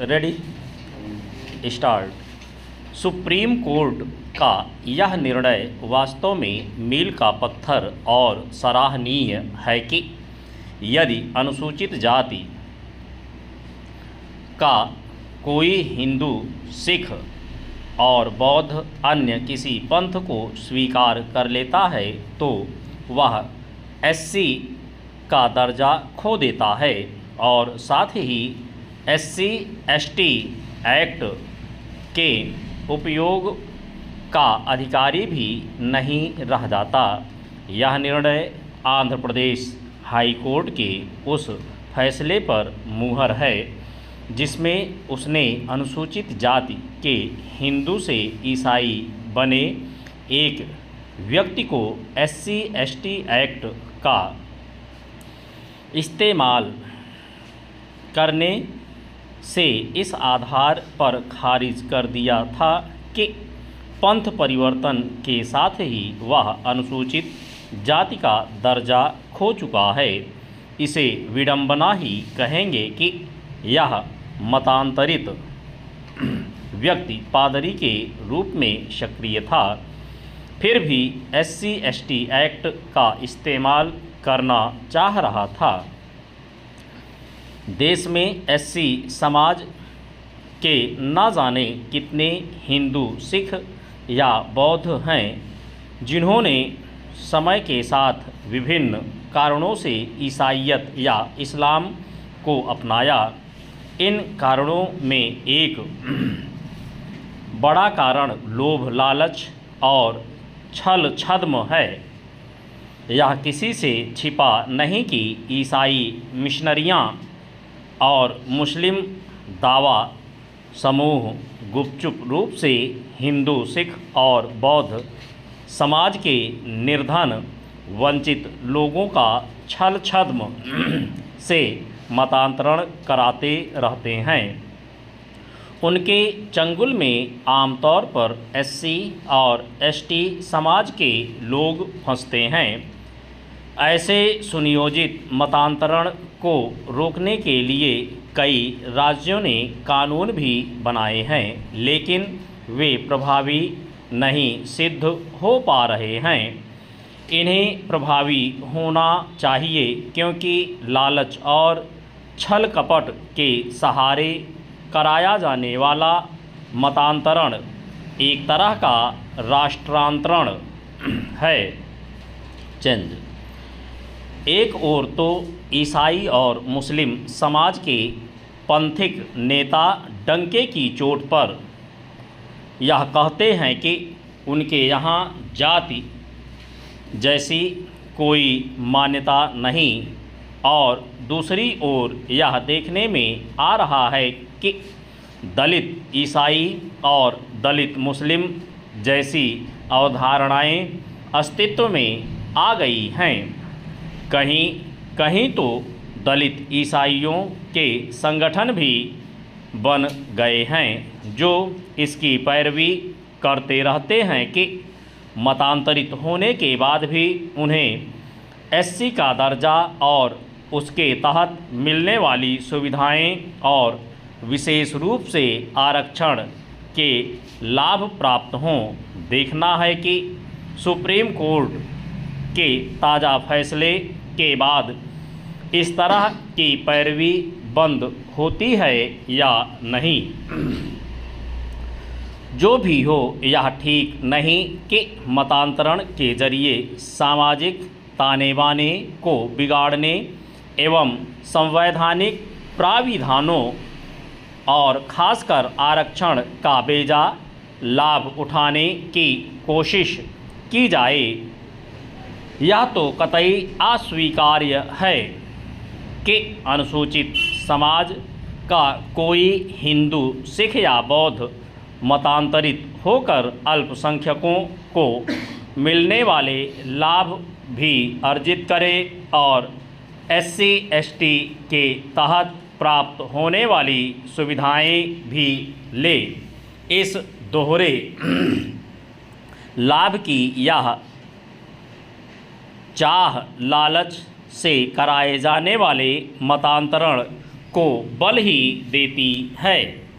Ready start. Supreme court का यह निर्णय वास्तव में मील का पत्थर और सराहनीय है कि यदि अनुसूचित जाति का कोई हिंदू, सिख और बौद्ध अन्य किसी पंथ को स्वीकार कर लेता है तो वह एससी का दर्जा खो देता है और साथ ही एससी एसटी एक्ट के उपयोग का अधिकारी भी नहीं रह जाता। यह निर्णय आंध्र प्रदेश हाई कोर्ट के उस फैसले पर मुहर है जिसमें उसने अनुसूचित जाति के हिंदू से ईसाई बने एक व्यक्ति को एससी एसटी एक्ट का इस्तेमाल करने से इस आधार पर खारिज कर दिया था कि पंथ परिवर्तन के साथ ही वह अनुसूचित जाति का दर्जा खो चुका है। इसे विडंबना ही कहेंगे कि यह मतांतरित व्यक्ति पादरी के रूप में सक्रिय था, फिर भी एससी एसटी एक्ट का इस्तेमाल करना चाह रहा था। देश में एससी समाज के न जाने कितने हिंदू, सिख या बौद्ध हैं जिन्होंने समय के साथ विभिन्न कारणों से ईसाईयत या इस्लाम को अपनाया। इन कारणों में एक बड़ा कारण लोभ, लालच और छल छद्म है। यह किसी से छिपा नहीं कि ईसाई मिशनरियां और मुस्लिम दावा समूह गुपचुप रूप से हिंदू, सिख और बौद्ध समाज के निर्धन, वंचित लोगों का छल छद्म से मतांतरण कराते रहते हैं। उनके चंगुल में आमतौर पर एससी और एसटी समाज के लोग फंसते हैं। ऐसे सुनियोजित मतांतरण को रोकने के लिए कई राज्यों ने कानून भी बनाए हैं, लेकिन वे प्रभावी नहीं सिद्ध हो पा रहे हैं। इन्हें प्रभावी होना चाहिए क्योंकि लालच और छल कपट के सहारे कराया जाने वाला मतांतरण एक तरह का राष्ट्रांतरण है। चेंज एक ओर तो ईसाई और मुस्लिम समाज के पंथिक नेता डंके की चोट पर यह कहते हैं कि उनके यहाँ जाति जैसी कोई मान्यता नहीं, और दूसरी ओर यह देखने में आ रहा है कि दलित ईसाई और दलित मुस्लिम जैसी अवधारणाएं अस्तित्व में आ गई हैं। कहीं कहीं तो दलित ईसाइयों के संगठन भी बन गए हैं जो इसकी पैरवी करते रहते हैं कि मतांतरित होने के बाद भी उन्हें एससी का दर्जा और उसके तहत मिलने वाली सुविधाएं और विशेष रूप से आरक्षण के लाभ प्राप्त हों। देखना है कि सुप्रीम कोर्ट के ताज़ा फैसले के बाद इस तरह की पैरवी बंद होती है या नहीं। जो भी हो, यह ठीक नहीं कि मतांतरण के जरिए सामाजिक ताने बाने को बिगाड़ने एवं संवैधानिक प्राविधानों और खासकर आरक्षण का बेजा लाभ उठाने की कोशिश की जाए। यह तो कतई अस्वीकार्य है कि अनुसूचित समाज का कोई हिंदू, सिख या बौद्ध मतांतरित होकर अल्पसंख्यकों को मिलने वाले लाभ भी अर्जित करे और एससी एसटी के तहत प्राप्त होने वाली सुविधाएं भी ले। इस दोहरे लाभ की यह चाह लालच से कराए जाने वाले मतांतरण को बल ही देती है।